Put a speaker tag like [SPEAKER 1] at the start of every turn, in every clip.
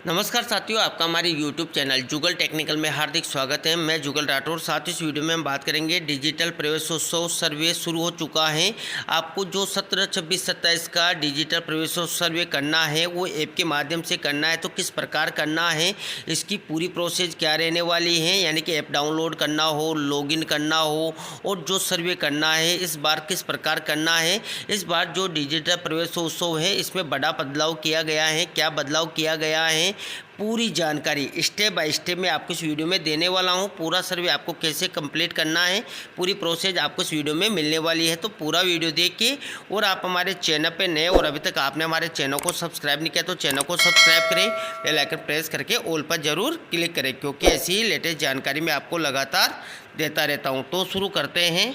[SPEAKER 1] नमस्कार साथियों, आपका हमारे YouTube चैनल जुगल टेक्निकल में हार्दिक स्वागत है। मैं जुगल राठौर। साथ इस वीडियो में हम बात करेंगे डिजिटल प्रवेशोत्सव सर्वे शुरू हो चुका है। आपको जो 17, 26, 27 का डिजिटल प्रवेशोत्सव सर्वे करना है वो ऐप के माध्यम से करना है। तो किस प्रकार करना है, इसकी पूरी प्रोसेस क्या रहने वाली है, यानी कि ऐप डाउनलोड करना हो, लॉगिन करना हो और जो सर्वे करना है इस बार किस प्रकार करना है। इस बार जो डिजिटल प्रवेशोत्सव है इसमें बड़ा बदलाव किया गया है। क्या बदलाव किया गया है, पूरी जानकारी स्टेप बाय स्टेप मैं आपको इस वीडियो में देने वाला हूं। पूरा सर्वे आपको कैसे कंप्लीट करना है, पूरी प्रोसेस आपको इस वीडियो में मिलने वाली है। तो पूरा वीडियो देखिए। और आप हमारे चैनल पे नए और अभी तक आपने हमारे चैनल को सब्सक्राइब नहीं किया तो चैनल को सब्सक्राइब करें, बेल आइकन प्रेस करके ऑल पर जरूर क्लिक करें, क्योंकि ऐसी ही लेटेस्ट जानकारी मैं आपको लगातार देता रहता हूँ। तो शुरू करते हैं।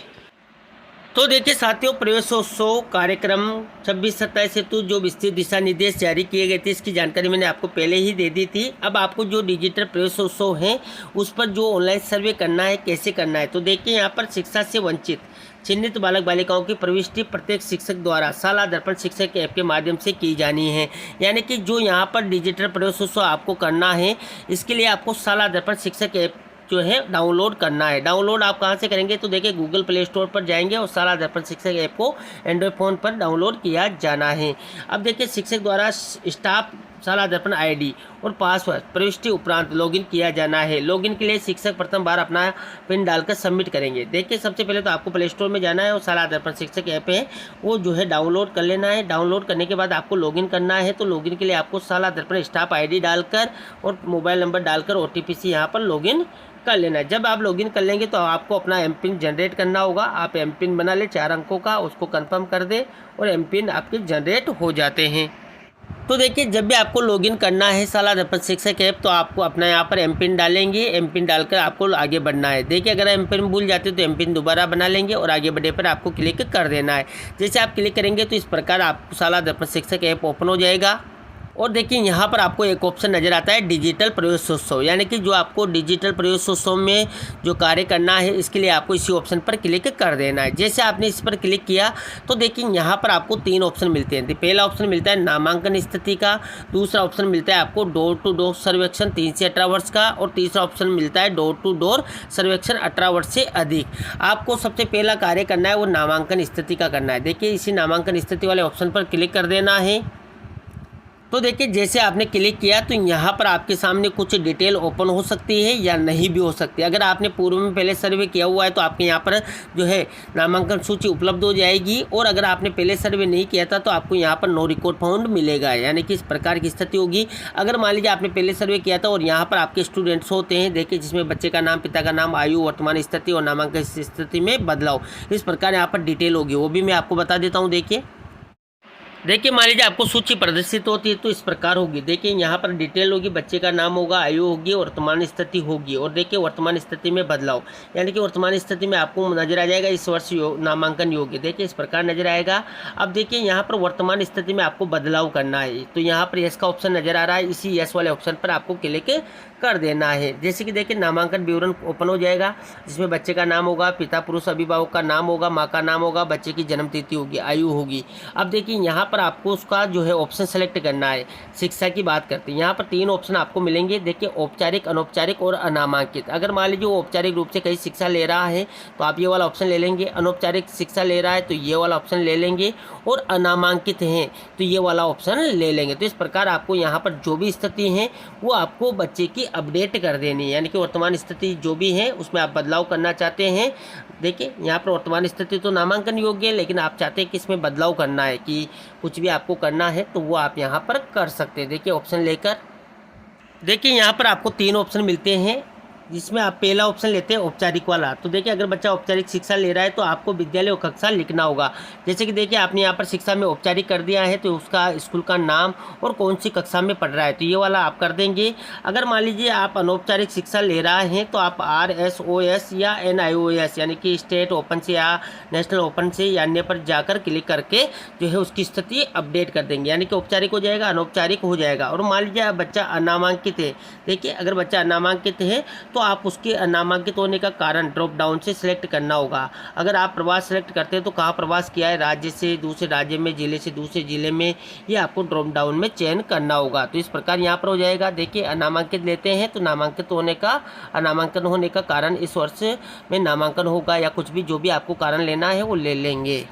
[SPEAKER 1] तो देखिए साथियों, प्रवेशोत्सव कार्यक्रम 26-27 हेतु जो विस्तृत दिशा निर्देश जारी किए गए थे इसकी जानकारी मैंने आपको पहले ही दे दी थी। अब आपको जो डिजिटल प्रवेशोत्सव है उस पर जो ऑनलाइन सर्वे करना है, कैसे करना है, तो देखिए यहाँ पर शिक्षा से वंचित चिन्हित बालक बालिकाओं की प्रविष्टि प्रत्येक शिक्षक द्वारा शाला दर्पण शिक्षक ऐप के माध्यम से की जानी है। यानी कि जो यहाँ पर डिजिटल प्रवेशोत्सव आपको करना है इसके लिए आपको शाला दर्पण शिक्षक ऐप जो है डाउनलोड करना है। डाउनलोड आप कहाँ से करेंगे, तो देखिए गूगल प्ले स्टोर पर जाएंगे और शाला दर्पण शिक्षक ऐप को एंड्रॉयड फ़ोन पर डाउनलोड किया जाना है। अब देखिए शिक्षक द्वारा स्टाफ शाला दर्पण आईडी और पासवर्ड प्रविष्टि उपरांत लॉगिन किया जाना है। लॉगिन के लिए शिक्षक प्रथम बार अपना पिन डालकर सबमिट करेंगे। देखिए सबसे पहले तो आपको प्ले स्टोर में जाना है और शाला दर्पण शिक्षक ऐप है वो जो है डाउनलोड कर लेना है। डाउनलोड करने के बाद आपको लॉगिन करना है। तो लॉगिन के लिए आपको शाला दर्पण स्टाफ आईडी डालकर और मोबाइल नंबर डालकर OTP से यहाँ पर लॉगिन कर लेना है। जब आप लॉगिन कर लेंगे तो आपको अपना एमपिन जनरेट करना होगा। आप एमपिन बना ले 4 अंकों का, उसको कंफर्म कर दे और एमपिन आपके जनरेट हो जाते हैं। तो देखिए जब भी आपको लॉगिन करना है शाला दर्पण शिक्षक ऐप तो आपको अपना यहाँ पर एमपिन डालेंगे। एमपिन डालकर आपको आगे बढ़ना है। देखिए अगर एमपिन भूल जाते हैं तो एमपिन दोबारा बना लेंगे और आगे बढ़े पर आपको क्लिक कर देना है। जैसे आप क्लिक करेंगे तो इस प्रकार आपको शाला दर्पण शिक्षक ऐप ओपन हो जाएगा। और देखिए यहाँ पर आपको एक ऑप्शन नज़र आता है डिजिटल प्रवेशोत्सव, यानी कि जो आपको डिजिटल प्रवेशोत्सव में जो कार्य करना है इसके लिए आपको इसी ऑप्शन पर क्लिक कर देना है। जैसे आपने इस पर क्लिक किया तो देखिए यहाँ पर आपको 3 ऑप्शन मिलते हैं। पहला ऑप्शन मिलता है नामांकन स्थिति का, दूसरा ऑप्शन मिलता है आपको डोर टू डोर सर्वेक्षण 3 से 18 वर्ष का और तीसरा ऑप्शन मिलता है डोर टू डोर सर्वेक्षण 18 वर्ष से अधिक। आपको सबसे पहला कार्य करना है वो नामांकन स्थिति का करना है। देखिए इसी नामांकन स्थिति वाले ऑप्शन पर क्लिक कर देना है। तो देखिए जैसे आपने क्लिक किया तो यहाँ पर आपके सामने कुछ डिटेल ओपन हो सकती है या नहीं भी हो सकती है। अगर आपने पूर्व में पहले सर्वे किया हुआ है तो आपके यहाँ पर जो है नामांकन सूची उपलब्ध हो जाएगी। और अगर आपने पहले सर्वे नहीं किया था तो आपको यहाँ पर नो रिकॉर्ड फाउंड मिलेगा, यानी कि इस प्रकार की स्थिति होगी। अगर मान लीजिए आपने पहले सर्वे किया था और यहाँ पर आपके स्टूडेंट्स होते हैं, देखिए जिसमें बच्चे का नाम, पिता का नाम, आयु, वर्तमान स्थिति और नामांकन स्थिति में बदलाव, इस प्रकार यहाँ पर डिटेल होगी, वो भी मैं आपको बता देता हूँ। देखिए मान लीजिए आपको सूची प्रदर्शित होती है तो इस प्रकार होगी। देखिए यहाँ पर डिटेल होगी, बच्चे का नाम होगा, आयु होगी, वर्तमान स्थिति होगी और देखिए वर्तमान स्थिति में बदलाव, यानी कि वर्तमान स्थिति में आपको नजर आ जाएगा इस वर्ष नामांकन योग्य, देखिए इस प्रकार नजर आएगा। अब देखिए यहाँ पर वर्तमान स्थिति में आपको बदलाव करना है तो यहाँ पर यस का ऑप्शन नजर आ रहा है, इसी यस वाले ऑप्शन पर आपको क्लिक कर देना है। जैसे कि देखिए नामांकन विवरण ओपन हो जाएगा जिसमें बच्चे का नाम होगा, पिता पुरुष अभिभावक का नाम होगा, माँ का नाम होगा, बच्चे की जन्म तिथि होगी, आयु होगी। अब देखिए यहाँ पर आपको उसका जो है ऑप्शन सेलेक्ट करना है। शिक्षा की बात करते हैं, यहाँ पर 3 ऑप्शन आपको मिलेंगे। देखिए औपचारिक, अनौपचारिक और अनामांकित। अगर मान लीजिए वो औपचारिक रूप से कहीं शिक्षा ले रहा है तो आप ये वाला ऑप्शन ले लेंगे, अनौपचारिक शिक्षा ले रहा है तो ये वाला ऑप्शन ले लेंगे और अनामांकित हैं तो ये वाला ऑप्शन ले लेंगे। तो इस प्रकार आपको यहाँ पर जो भी स्थिति है वो आपको बच्चे की अपडेट कर देनी है, यानी कि वर्तमान स्थिति जो भी है उसमें आप बदलाव करना चाहते हैं। देखिए यहाँ पर वर्तमान स्थिति तो नामांकन योग्य है, लेकिन आप चाहते हैं कि इसमें बदलाव करना है, कि कुछ भी आपको करना है तो वो आप यहाँ पर कर सकते हैं। देखिए ऑप्शन लेकर देखिए यहाँ पर आपको 3 ऑप्शन मिलते हैं जिसमें आप पहला ऑप्शन लेते हैं औपचारिक वाला। तो देखिए अगर बच्चा औपचारिक शिक्षा ले रहा है तो आपको विद्यालय और कक्षा लिखना होगा। जैसे कि देखिए आपने यहाँ पर शिक्षा में औपचारिक कर दिया है तो उसका स्कूल का नाम और कौन सी कक्षा में पढ़ रहा है तो ये वाला आप कर देंगे। अगर मान लीजिए आप अनौपचारिक शिक्षा ले रहा है तो आप RSOS या NIOS यानी कि स्टेट ओपन से या नेशनल ओपन से या अन्य पर जाकर क्लिक करके जो है उसकी स्थिति अपडेट कर देंगे, यानी कि औपचारिक हो जाएगा, अनौपचारिक हो जाएगा। और मान लीजिए बच्चा अनामांकित है, देखिए अगर बच्चा अनामांकित है तो आप उसके नामांकित होने का कारण ड्रॉप डाउन से सिलेक्ट करना होगा। अगर आप प्रवास सेलेक्ट करते हैं तो कहाँ प्रवास किया है, राज्य से दूसरे राज्य में, जिले से दूसरे जिले में, ये आपको ड्रॉप डाउन में चयन करना होगा। तो इस प्रकार यहाँ पर हो जाएगा। देखिए अनामांकित लेते हैं तो नामांकन होने का कारण इस वर्ष में नामांकन होगा या कुछ भी जो भी आपको कारण लेना है वो ले लेंगे।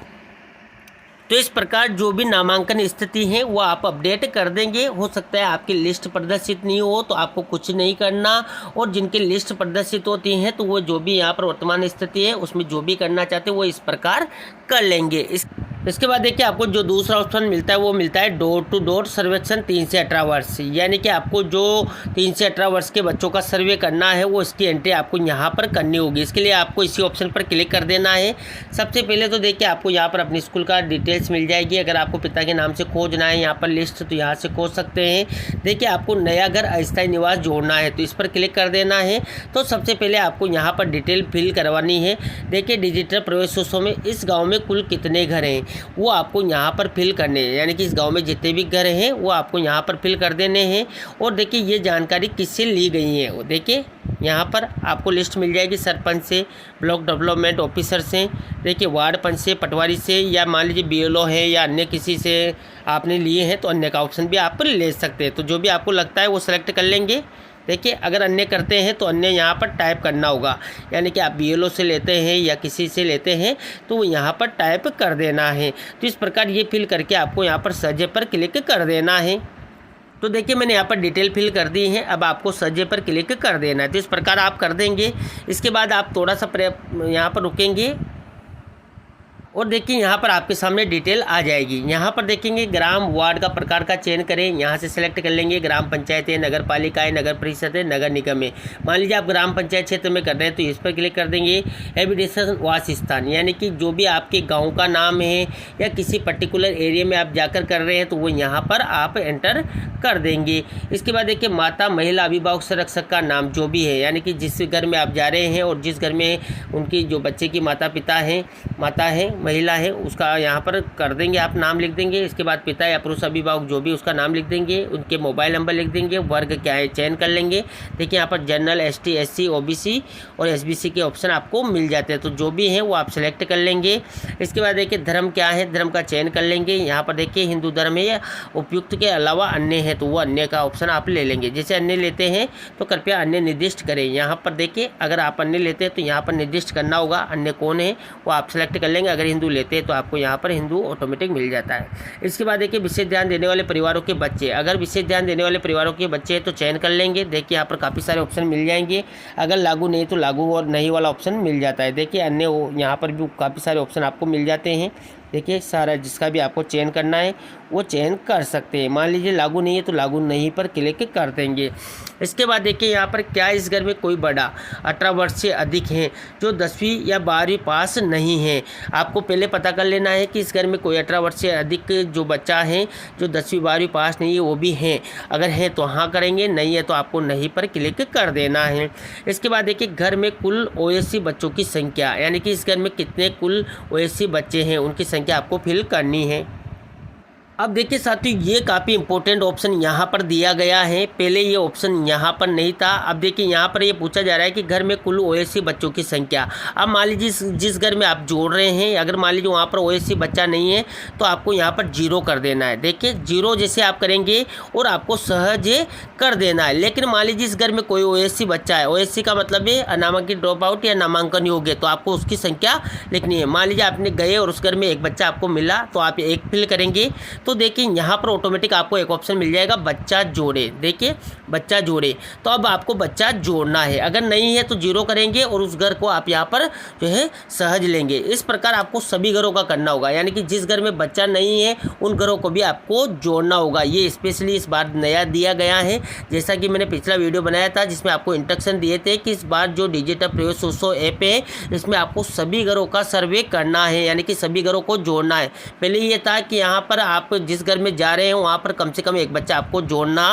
[SPEAKER 1] तो इस प्रकार जो भी नामांकन स्थिति है वो आप अपडेट कर देंगे। हो सकता है आपकी लिस्ट प्रदर्शित नहीं हो तो आपको कुछ नहीं करना, और जिनकी लिस्ट प्रदर्शित होती हैं तो वो जो भी यहाँ पर वर्तमान स्थिति है उसमें जो भी करना चाहते हैं वो इस प्रकार कर लेंगे। इसके बाद देखिए आपको जो दूसरा ऑप्शन मिलता है वो मिलता है डोर टू डोर सर्वेक्षण 3 से 18 वर्ष, यानी कि आपको जो 3 से 18 वर्ष के बच्चों का सर्वे करना है वो इसकी एंट्री आपको यहाँ पर करनी होगी। इसके लिए आपको इसी ऑप्शन पर क्लिक कर देना है। सबसे पहले तो देखिए आपको यहाँ पर अपनी स्कूल का डिटेल्स मिल जाएगी। अगर आपको पिता के नाम से खोजना है यहाँ पर लिस्ट तो यहाँ से खोज सकते हैं। देखिए आपको नया घर अस्थायी निवास जोड़ना है तो इस पर क्लिक कर देना है। तो सबसे पहले आपको यहाँ पर डिटेल फिल करवानी है। देखिए डिजिटल प्रवेशोत्सव में इस गाँव में कुल कितने घर हैं वो आपको यहाँ पर फिल करने हैं, यानी कि इस गांव में जितने भी घर हैं वो आपको यहाँ पर फिल कर देने हैं। और देखिए ये जानकारी किससे ली गई है, वो देखिए यहाँ पर आपको लिस्ट मिल जाएगी सरपंच से, ब्लॉक डेवलपमेंट ऑफिसर से, देखिए वार्ड पंच से, पटवारी से, या मान लीजिए BLO है या अन्य किसी से आपने लिए हैं तो अन्य का ऑप्शन भी आप ले सकते हैं। तो जो भी आपको लगता है वो सिलेक्ट कर लेंगे। देखिए अगर अन्य करते हैं तो अन्य यहाँ पर टाइप करना होगा, यानी कि आप BLO से लेते हैं या किसी से लेते हैं तो वो यहाँ पर टाइप कर देना है। तो इस प्रकार ये फिल करके आपको यहाँ पर सर्वे पर क्लिक कर देना है। तो देखिए मैंने यहाँ पर डिटेल फिल कर दी है, अब आपको सर्वे पर क्लिक कर देना है। तो इस प्रकार आप कर देंगे। इसके बाद आप थोड़ा सा यहाँ पर रुकेंगे और देखिए यहाँ पर आपके सामने डिटेल आ जाएगी। यहाँ पर देखेंगे ग्राम वार्ड का प्रकार का चयन करें, यहाँ से सेलेक्ट कर लेंगे। ग्राम पंचायत है, नगर पालिका है, नगर परिषद है, नगर निगम है। मान लीजिए आप ग्राम पंचायत क्षेत्र में कर रहे हैं तो इस पर क्लिक कर देंगे। हैबिटेशन वास स्थान, यानी कि जो भी आपके गाँव का नाम है या किसी पर्टिकुलर एरिया में आप जाकर कर रहे हैं तो वो यहाँ पर आप एंटर कर देंगे। इसके बाद देखिए माता महिला अभिभावक संरक्षक का नाम जो भी है, यानी कि जिस घर में आप जा रहे हैं और जिस घर में उनकी जो बच्चे की माता है महिला है उसका यहाँ पर कर देंगे, आप नाम लिख देंगे। इसके बाद पिता या पुरुष अभिभावक जो भी उसका नाम लिख देंगे, उनके मोबाइल नंबर लिख देंगे, वर्ग क्या है चयन कर लेंगे। देखिए यहाँ पर जनरल, ST, SC, OBC और SBC के ऑप्शन आपको मिल जाते हैं, तो जो भी हैं वो आप सेलेक्ट कर लेंगे। इसके बाद देखिए धर्म क्या है, धर्म का चयन कर लेंगे। यहाँ पर देखिए हिंदू धर्म है या उपयुक्त के अलावा अन्य है तो वो अन्य का ऑप्शन आप ले लेंगे। जैसे अन्य लेते हैं तो कृपया अन्य निर्दिष्ट करें। यहाँ पर देखिए अगर आप अन्य लेते हैं तो यहाँ पर निर्दिष्ट करना होगा अन्य कौन है वो आप सेलेक्ट कर लेंगे। अगर हिंदू लेते हैं तो आपको यहाँ पर हिंदू ऑटोमेटिक मिल जाता है। इसके बाद देखिए विशेष ध्यान देने वाले परिवारों के बच्चे, अगर विशेष ध्यान देने वाले परिवारों के बच्चे हैं तो चयन कर लेंगे। देखिए यहाँ पर काफ़ी सारे ऑप्शन मिल जाएंगे। अगर लागू नहीं तो लागू और नहीं वाला ऑप्शन मिल जाता है। देखिए अन्य यहाँ पर भी काफ़ी सारे ऑप्शन आपको मिल जाते हैं। देखिए सारा जिसका भी आपको चयन करना है वो चयन कर सकते हैं। मान लीजिए लागू नहीं है तो लागू नहीं पर क्लिक कर देंगे। इसके बाद देखिए यहाँ पर क्या इस घर में कोई बड़ा 18 वर्ष से अधिक हैं जो 10वीं या 12वीं पास नहीं है। आपको पहले पता कर लेना है कि इस घर में कोई 18 वर्ष से अधिक जो बच्चा है जो 10वीं 12वीं पास नहीं है वो भी हैं। अगर हैं तो हाँ करेंगे, नहीं है तो आपको नहीं पर क्लिक कर देना है। इसके बाद देखिए घर में कुल OSC बच्चों की संख्या, यानी कि इस घर में कितने कुल OSC बच्चे हैं उनकी संख्या आपको फिल करनी है। अब देखिए साथियों ये काफ़ी इंपॉर्टेंट ऑप्शन यहाँ पर दिया गया है, पहले ये ऑप्शन यहाँ पर नहीं था। अब देखिए यहाँ पर ये पूछा जा रहा है कि घर में कुल OSC बच्चों की संख्या। अब मान लीजिए जिस घर में आप जोड़ रहे हैं अगर मान लीजिए वहाँ पर OSC बच्चा नहीं है तो आपको यहाँ पर 0 कर देना है। देखिए 0 जैसे आप करेंगे और आपको सहज कर देना है। लेकिन मान लीजिए इस घर में कोई OSC बच्चा है, OSC का मतलब है अनामांकित ड्रॉप आउट या नामांकन योग्य, तो आपको उसकी संख्या लिखनी है। मान लीजिए आपने गए और उस घर में एक बच्चा आपको मिला तो आप 1 फिल करेंगे। तो देखिए यहाँ पर ऑटोमेटिक आपको एक ऑप्शन मिल जाएगा बच्चा जोड़े। देखिए बच्चा जोड़े, तो अब आपको बच्चा जोड़ना है। अगर नहीं है तो 0 करेंगे और उस घर को आप यहाँ पर जो है सहज लेंगे। इस प्रकार आपको सभी घरों का करना होगा, यानी कि जिस घर में बच्चा नहीं है उन घरों को भी आपको जोड़ना होगा। ये स्पेशली इस बार नया दिया गया है, जैसा कि मैंने पिछला वीडियो बनाया था जिसमें आपको इंस्ट्रक्शन दिए थे कि इस बार जो डिजिटल प्रवेशोत्सव ऐप है इसमें आपको सभी घरों का सर्वे करना है, यानी कि सभी घरों को जोड़ना है। पहले ये था कि यहाँ पर आप जिस घर में जा रहे हैं वहाँ पर कम से कम एक बच्चा आपको जोड़ना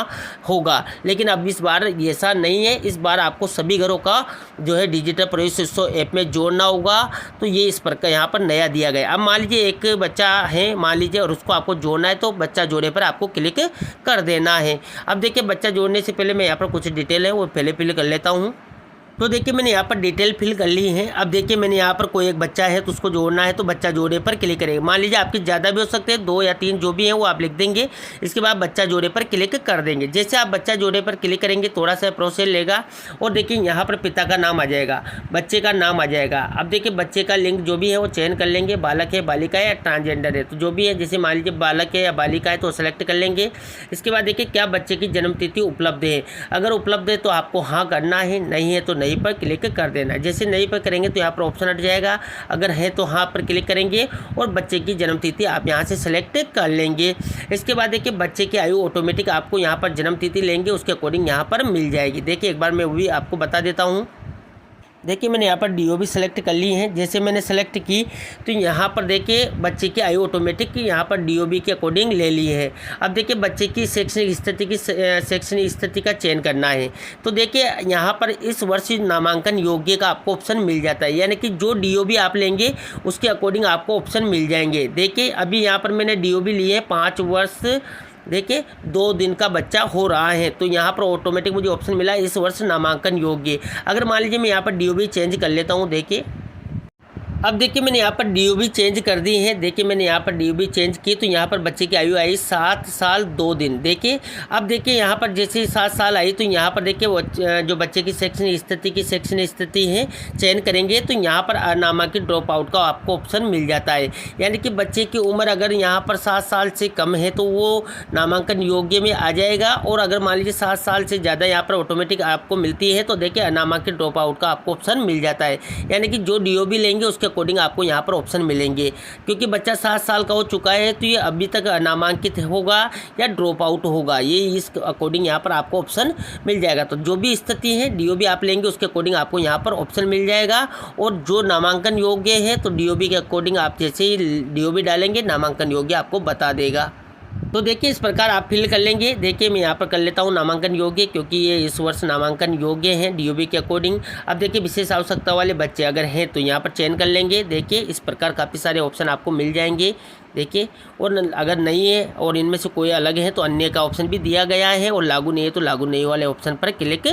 [SPEAKER 1] होगा, लेकिन अब इस बार ऐसा नहीं है। इस बार आपको सभी घरों का जो है डिजिटल प्रवेशोत्सव ऐप में जोड़ना होगा। तो ये इस प्रकार यहाँ पर नया दिया गया। अब मान लीजिए एक बच्चा है मान लीजिए और उसको आपको जोड़ना है तो बच्चा जोड़े पर आपको क्लिक कर देना है। अब देखिए बच्चा जोड़ने से पहले मैं यहाँ पर कुछ डिटेल है वो पहले फिल कर लेता हूँ। तो देखिए मैंने यहाँ पर डिटेल फिल कर ली है। अब देखिए मैंने यहाँ पर कोई एक बच्चा है तो उसको जोड़ना है, तो बच्चा जोड़े पर क्लिक करेंगे। मान लीजिए आपके ज़्यादा भी हो सकते हैं, 2 या 3 जो भी हैं वो आप लिख देंगे। इसके बाद बच्चा जोड़े पर क्लिक कर देंगे। जैसे आप बच्चा जोड़े पर क्लिक करेंगे थोड़ा सा प्रोसेस लेगा और देखिए यहाँ पर पिता का नाम आ जाएगा, बच्चे का नाम आ जाएगा। अब देखिए बच्चे का लिंग जो भी है वो चयन कर लेंगे, बालक है, बालिका है या ट्रांसजेंडर है, तो जो भी है, जैसे मान लीजिए बालक है या बालिका है तो सेलेक्ट कर लेंगे। इसके बाद देखिए क्या बच्चे की जन्म तिथि उपलब्ध है, अगर उपलब्ध है तो आपको हाँ करना है, नहीं है तो नहीं पर क्लिक कर देना। जैसे नहीं पर करेंगे तो यहाँ पर ऑप्शन हट जाएगा, अगर है तो हाँ पर क्लिक करेंगे और बच्चे की जन्म तिथि आप यहाँ से सेलेक्ट कर लेंगे। इसके बाद देखिए बच्चे की आयु ऑटोमेटिक आपको यहाँ पर जन्म तिथि लेंगे उसके अकॉर्डिंग यहाँ पर मिल जाएगी। देखिए एक बार मैं वो भी आपको बता देता हूँ। देखिए मैंने यहाँ पर DOB सेलेक्ट कर ली है। जैसे मैंने सेलेक्ट की तो यहाँ पर देखिए बच्चे की आयु ऑटोमेटिक यहाँ पर DOB के अकॉर्डिंग ले ली है। अब देखिए बच्चे की शैक्षणिक स्थिति का चयन करना है, तो देखिए यहाँ पर इस वर्ष नामांकन योग्य का आपको ऑप्शन मिल जाता है, यानी कि जो DOB आप लेंगे उसके अकॉर्डिंग आपको ऑप्शन मिल जाएंगे। देखिए अभी यहाँ पर मैंने DOB लिए है 5 वर्ष, देखिए 2 दिन का बच्चा हो रहा है, तो यहाँ पर ऑटोमेटिक मुझे ऑप्शन मिला इस वर्ष नामांकन योग्य। अगर मान लीजिए मैं यहाँ पर DOB चेंज कर लेता हूँ, देखिए अब देखिए मैंने यहाँ पर DOB चेंज कर दी है। देखिए मैंने यहाँ पर DOB चेंज की तो यहाँ पर बच्चे की आयु आई 7 साल 2 दिन। देखिए अब देखिए यहाँ पर जैसे 7 साल आई तो यहाँ पर देखिए वो जो बच्चे की शैक्षणिक स्थिति है चयन करेंगे तो यहाँ पर अनामांकित ड्रॉप आउट का आपको ऑप्शन मिल जाता है, यानी कि बच्चे की उम्र अगर यहाँ पर 7 साल से कम है तो वो नामांकन योग्य में आ जाएगा, और अगर मान लीजिए 7 साल से ज़्यादा यहाँ पर ऑटोमेटिक आपको मिलती है तो देखिए अनामांकित ड्रॉप आउट का आपको ऑप्शन मिल जाता है, यानी कि जो DOB लेंगे उसके अकॉर्डिंग आपको यहाँ पर ऑप्शन मिलेंगे। क्योंकि बच्चा 7 साल का हो चुका है तो ये अभी तक नामांकित होगा या ड्रॉप आउट होगा, ये इस अकॉर्डिंग यहाँ पर आपको ऑप्शन मिल जाएगा। तो जो भी स्थिति है DOB आप लेंगे उसके अकॉर्डिंग आपको यहाँ पर ऑप्शन मिल जाएगा, और जो नामांकन योग्य है तो DOB के अकॉर्डिंग आप जैसे ही DOB डालेंगे नामांकन योग्य आपको बता देगा। तो देखिए इस प्रकार आप फिल कर लेंगे। देखिए मैं यहाँ पर कर लेता हूँ नामांकन योग्य, क्योंकि ये इस वर्ष नामांकन योग्य हैं DOB के अकॉर्डिंग। अब देखिए विशेष आवश्यकता वाले बच्चे अगर हैं तो यहाँ पर चयन कर लेंगे। देखिए इस प्रकार काफ़ी सारे ऑप्शन आपको मिल जाएंगे। देखिए और अगर नहीं है और इनमें से कोई अलग है तो अन्य का ऑप्शन भी दिया गया है, और लागू नहीं है तो लागू नहीं वाले ऑप्शन पर क्लिक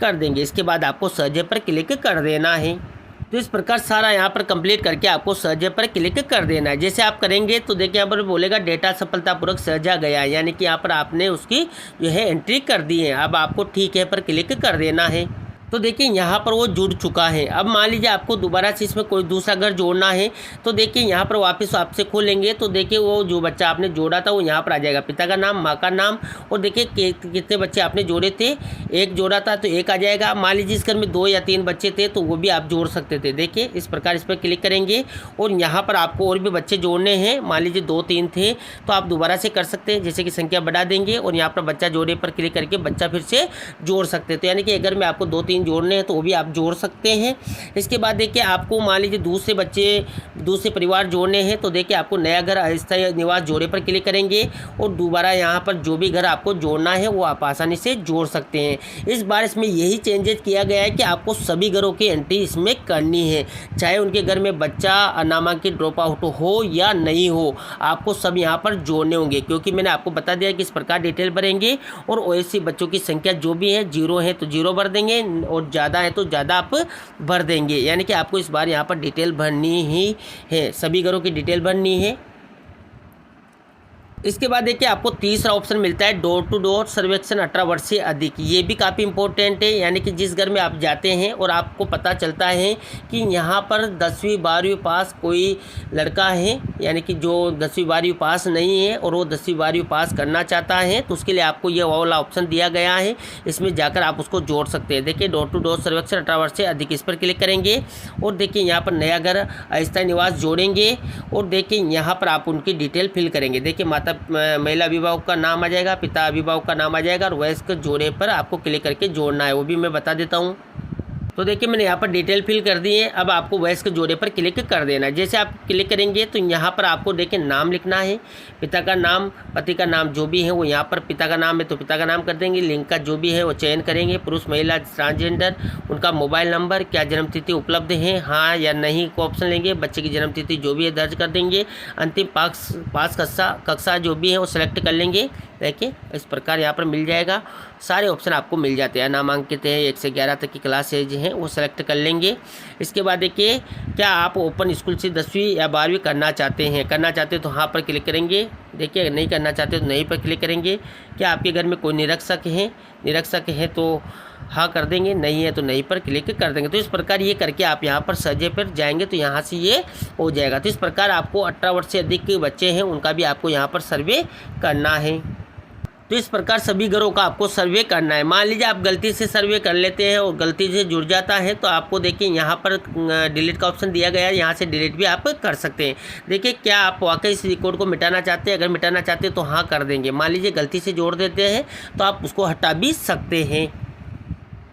[SPEAKER 1] कर देंगे। इसके बाद आपको सहज पर क्लिक कर देना है। तो इस प्रकार सारा यहाँ पर कंप्लीट करके आपको सहज पर क्लिक कर देना है। जैसे आप करेंगे तो देखिए यहाँ पर बोलेगा डेटा सफलतापूर्वक सहजा गया है, यानी कि यहाँ पर आपने उसकी जो है एंट्री कर दी है। अब आपको ठीक है पर क्लिक कर देना है। तो देखिए यहाँ पर वो जुड़ चुका है। अब मान लीजिए आपको दोबारा से इसमें कोई दूसरा घर जोड़ना है तो देखिए यहाँ पर वापस आपसे खोलेंगे तो देखिए वो जो बच्चा आपने जोड़ा था वो यहाँ पर आ जाएगा, पिता का नाम, माँ का नाम, और देखिए कितने बच्चे आपने जोड़े थे, 1 जोड़ा था तो 1 आ जाएगा। मान लीजिए इस घर में 2 या 3 बच्चे थे तो वो भी आप जोड़ सकते थे। देखिए इस प्रकार इस पर क्लिक करेंगे और यहाँ पर आपको और भी बच्चे जोड़ने हैं। मान लीजिए 2-3 थे तो आप दोबारा से कर सकते हैं, जैसे कि संख्या बढ़ा देंगे और यहाँ पर बच्चा जोड़े पर क्लिक करके बच्चा फिर से जोड़ सकते थे, यानी कि अगर में आपको 2-3 जोड़ने हैं तो वो भी आप जोड़ सकते हैं। इसके बाद देखिए आपको मान लीजिए दूसरे परिवार जोड़ने हैं तो देखिए आपको नया घर अस्थायी निवास जोड़े पर क्लिक करेंगे और दोबारा यहाँ पर जो भी घर आपको जोड़ना है वो आप आसानी से जोड़ सकते हैं। इस बार इसमें यही चेंजेस किया गया है कि आपको सभी घरों की एंट्री इसमें करनी है, चाहे उनके घर में बच्चा अनामांकित ड्रॉप आउट हो या नहीं हो, आपको सब यहाँ पर जोड़ने होंगे। क्योंकि मैंने आपको बता दिया कि इस प्रकार डिटेल भरेंगे और ओएससी बच्चों की संख्या जो भी है 0 है तो 0 भर देंगे और ज़्यादा है तो ज़्यादा आप भर देंगे, यानी कि आपको इस बार यहाँ पर डिटेल भरनी ही है, सभी घरों की डिटेल भरनी है। इसके बाद देखिए आपको तीसरा ऑप्शन मिलता है डोर टू डोर सर्वेक्षण 18 वर्ष से अधिक। ये भी काफ़ी इंपॉर्टेंट है, यानी कि जिस घर में आप जाते हैं और आपको पता चलता है कि यहाँ पर 10वीं 12वीं पास कोई लड़का है, यानी कि जो 10वीं 12वीं पास नहीं है और वो 10वीं 12वीं पास करना चाहता है, तो उसके लिए आपको ये वाला ऑप्शन दिया गया है। इसमें जाकर आप उसको जोड़ सकते हैं। देखिए डोर टू डोर सर्वेक्षण 18 वर्ष से अधिक, इस पर क्लिक करेंगे और देखिए यहाँ पर नया घर अस्थायी निवास जोड़ेंगे और देखिए यहाँ पर आप उनकी डिटेल फिल करेंगे। देखिए महिला अभिभावक का नाम आ जाएगा, पिता अभिभावक का नाम आ जाएगा और वयस्क जोड़े पर आपको क्लिक करके जोड़ना है, वो भी मैं बता देता हूँ। तो देखिए मैंने यहाँ पर डिटेल फिल कर दी है। अब आपको वयस्क जोड़े पर क्लिक कर देना है। जैसे आप क्लिक करेंगे तो यहाँ पर आपको देखिए नाम लिखना है, पिता का नाम, पति का नाम जो भी है वो यहाँ पर पिता का नाम है तो पिता का नाम कर देंगे, लिंग का जो भी है वो चयन करेंगे, पुरुष महिला ट्रांसजेंडर, उनका मोबाइल नंबर, क्या जन्मतिथि उपलब्ध है हाँ या नहीं को ऑप्शन लेंगे, बच्चे की जन्मतिथि जो भी है दर्ज कर देंगे, अंतिम पास कक्षा जो भी है वो सिलेक्ट कर लेंगे। देखिए इस प्रकार यहाँ पर मिल जाएगा, सारे ऑप्शन आपको मिल जाते हैं। नामांकित है, 1 से 11 तक की क्लासेज हैं वो सेलेक्ट कर लेंगे। इसके बाद देखिए क्या आप ओपन स्कूल से 10वीं या 12वीं करना चाहते हैं, तो हाँ पर क्लिक करेंगे। देखिए अगर नहीं करना चाहते तो नहीं पर क्लिक करेंगे। क्या आपके घर में कोई निरीक्षक है तो हाँ कर देंगे, नहीं है तो नहीं पर क्लिक कर देंगे। तो इस प्रकार ये करके आप यहाँ पर सर्वे पर जाएंगे तो यहाँ से ये हो जाएगा। तो इस प्रकार आपको 18 वर्ष से अधिक के बच्चे हैं उनका भी आपको यहाँ पर सर्वे करना है। तो इस प्रकार सभी घरों का आपको सर्वे करना है। मान लीजिए आप गलती से सर्वे कर लेते हैं और गलती से जुड़ जाता है तो आपको देखिए यहाँ पर डिलीट का ऑप्शन दिया गया है, यहाँ से डिलीट भी आप कर सकते हैं। देखिए क्या आप वाकई इस रिकॉर्ड को मिटाना चाहते हैं, अगर मिटाना चाहते हैं तो हाँ कर देंगे। मान लीजिए गलती से जोड़ देते हैं तो आप उसको हटा भी सकते हैं।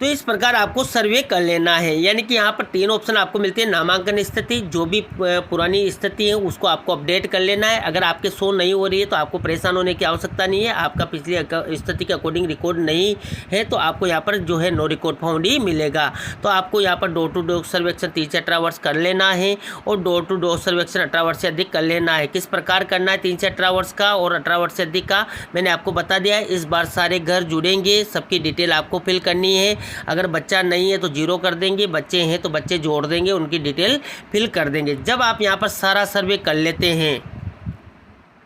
[SPEAKER 1] तो इस प्रकार आपको सर्वे कर लेना है। यानी कि यहाँ पर 3 ऑप्शन आपको मिलते हैं। नामांकन स्थिति, जो भी पुरानी स्थिति है उसको आपको अपडेट कर लेना है। अगर आपके शो नहीं हो रही है तो आपको परेशान होने की आवश्यकता नहीं है। आपका पिछली स्थिति के अकॉर्डिंग रिकॉर्ड नहीं है तो आपको यहाँ पर जो है नो रिकॉर्ड फाउंड ही मिलेगा। तो आपको यहाँ पर डोर टू डोर सर्वेक्षण 3 से 18 वर्ष कर लेना है और डोर टू डोर सर्वेक्षण 18 वर्ष से अधिक कर लेना है। किस प्रकार करना है 3 से 18 वर्ष का और 18 वर्ष से अधिक का मैंने आपको बता दिया है। इस बार सारे घर जुड़ेंगे, सबकी डिटेल आपको फिल करनी है। अगर बच्चा नहीं है तो 0 कर देंगे, बच्चे हैं तो बच्चे जोड़ देंगे, उनकी डिटेल फिल कर देंगे। जब आप यहाँ पर सारा सर्वे कर लेते हैं,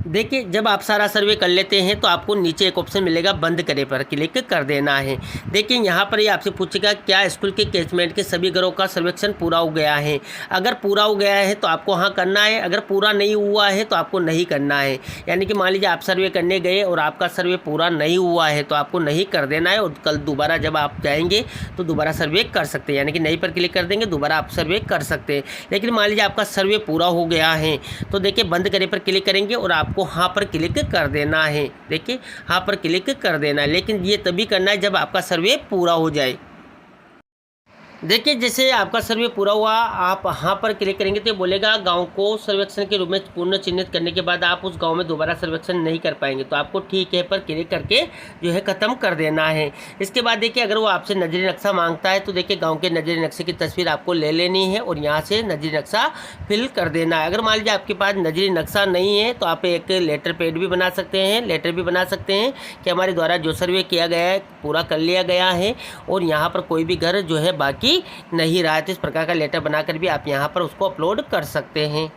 [SPEAKER 1] देखिए जब आप सारा सर्वे कर लेते हैं तो आपको नीचे एक ऑप्शन मिलेगा बंद करे पर क्लिक कर देना है। देखिए यहाँ पर ये आपसे पूछेगा क्या स्कूल के कैचमेंट के सभी घरों का सर्वेक्षण पूरा हो गया है। अगर पूरा हो गया है तो आपको हाँ करना है, अगर पूरा नहीं हुआ है तो आपको नहीं करना है। यानी कि मान लीजिए आप सर्वे करने गए और आपका सर्वे पूरा नहीं हुआ है तो आपको नहीं कर देना है और कल दोबारा जब आप जाएंगे तो दोबारा सर्वे कर सकते हैं। यानी कि नहीं पर क्लिक कर देंगे, दोबारा आप सर्वे कर सकते हैं। लेकिन मान लीजिए आपका सर्वे पूरा हो गया है तो देखिए बंद करे पर क्लिक करेंगे और आपको हाँ पर क्लिक कर देना है। देखिए हाँ पर क्लिक कर देना है, लेकिन ये तभी करना है जब आपका सर्वे पूरा हो जाए। देखिए जैसे आपका सर्वे पूरा हुआ, आप हाँ पर क्लिक करेंगे तो बोलेगा गांव को सर्वेक्षण के रूप में पूर्ण चिन्हित करने के बाद आप उस गांव में दोबारा सर्वेक्षण नहीं कर पाएंगे। तो आपको ठीक है पर क्लिक करके जो है ख़त्म कर देना है। इसके बाद देखिए अगर वो आपसे नजरी नक्शा मांगता है तो देखिए गाँव के नजरी नक्शे की तस्वीर आपको ले लेनी है और यहाँ से नजरी नक्शा फिल कर देना है। अगर मान लीजिए आपके पास नजरी नक्शा नहीं है तो आप एक लेटर पैड भी बना सकते हैं, लेटर भी बना सकते हैं कि हमारे द्वारा जो सर्वे किया गया है पूरा कर लिया गया है और यहाँ पर कोई भी घर जो है बाकी नहीं रहा है। तो इस प्रकार का लेटर बनाकर भी आप यहाँ पर उसको अपलोड कर सकते हैं।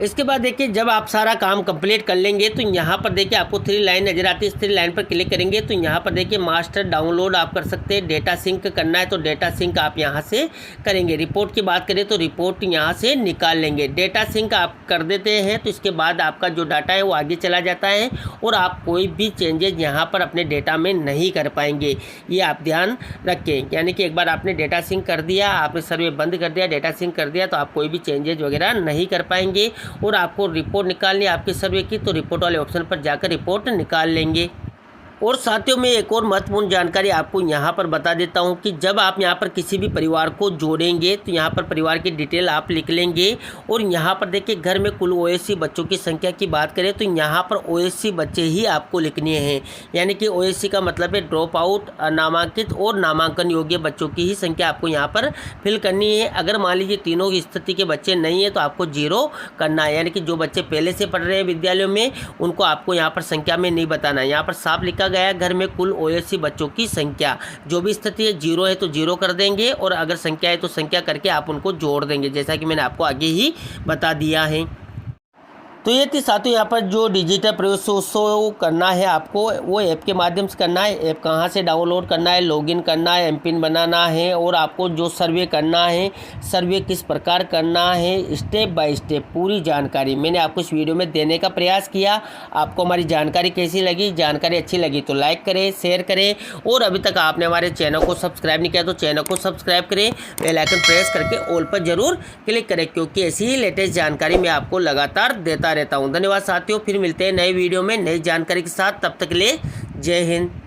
[SPEAKER 1] इसके बाद देखिए जब आप सारा काम कंप्लीट कर लेंगे तो यहाँ पर देखिए आपको 3 लाइन नजर आती है। इस 3 लाइन पर क्लिक करेंगे तो यहाँ पर देखिए मास्टर डाउनलोड आप कर सकते हैं। डेटा सिंक करना है तो डेटा सिंक आप यहाँ से करेंगे। रिपोर्ट की बात करें तो रिपोर्ट यहाँ से निकाल लेंगे। डेटा सिंक आप कर देते हैं तो इसके बाद आपका जो डाटा है वो आगे चला जाता है और आप कोई भी चेंजेज यहाँ पर अपने डेटा में नहीं कर पाएंगे, ये आप ध्यान रखें। यानी कि एक बार आपने डेटा सिंक कर दिया, आपने सर्वे बंद कर दिया, डेटा सिंक कर दिया तो आप कोई भी चेंजेज वगैरह नहीं कर पाएंगे। और आपको रिपोर्ट निकालनी है आपके सर्वे की तो रिपोर्ट वाले ऑप्शन पर जाकर रिपोर्ट निकाल लेंगे। और साथियों में एक और महत्वपूर्ण जानकारी आपको यहाँ पर बता देता हूँ कि जब आप यहाँ पर किसी भी परिवार को जोड़ेंगे तो यहाँ पर परिवार की डिटेल आप लिख लेंगे और यहाँ पर देखिए घर में कुल ओएससी बच्चों की संख्या की बात करें तो यहाँ पर ओएससी बच्चे ही आपको लिखने हैं। यानी कि ओएससी का मतलब है ड्रॉप आउट, नामांकित और नामांकन योग्य बच्चों की ही संख्या आपको यहाँ पर फिल करनी है। अगर मान लीजिए तीनों की स्थिति के बच्चे नहीं है तो आपको 0 करना है। यानी कि जो बच्चे पहले से पढ़ रहे हैं विद्यालयों में उनको आपको यहाँ पर संख्या में नहीं बताना है। यहाँ पर साफ लिखा गया घर में कुल ओएससी बच्चों की संख्या, जो भी स्थिति है 0 है तो 0 कर देंगे और अगर संख्या है तो संख्या करके आप उनको जोड़ देंगे, जैसा कि मैंने आपको आगे ही बता दिया है। तो ये थी साथियों यहाँ पर जो डिजिटल प्रवेशोत्सव करना है आपको वो ऐप के माध्यम से करना है। ऐप कहाँ से डाउनलोड करना है, लॉगिन करना है, एमपिन बनाना है और आपको जो सर्वे करना है, सर्वे किस प्रकार करना है, स्टेप बाय स्टेप पूरी जानकारी मैंने आपको इस वीडियो में देने का प्रयास किया। आपको हमारी जानकारी कैसी लगी? जानकारी अच्छी लगी तो लाइक करें, शेयर करें और अभी तक आपने हमारे चैनल को सब्सक्राइब नहीं किया तो चैनल को सब्सक्राइब करें, बेल आइकन प्रेस करके ऑल पर जरूर क्लिक करें क्योंकि ऐसी ही लेटेस्ट जानकारी मैं आपको लगातार देता रहता हूं। धन्यवाद साथियों, फिर मिलते हैं नए वीडियो में नई जानकारी के साथ। तब तक के लिए जय हिंद।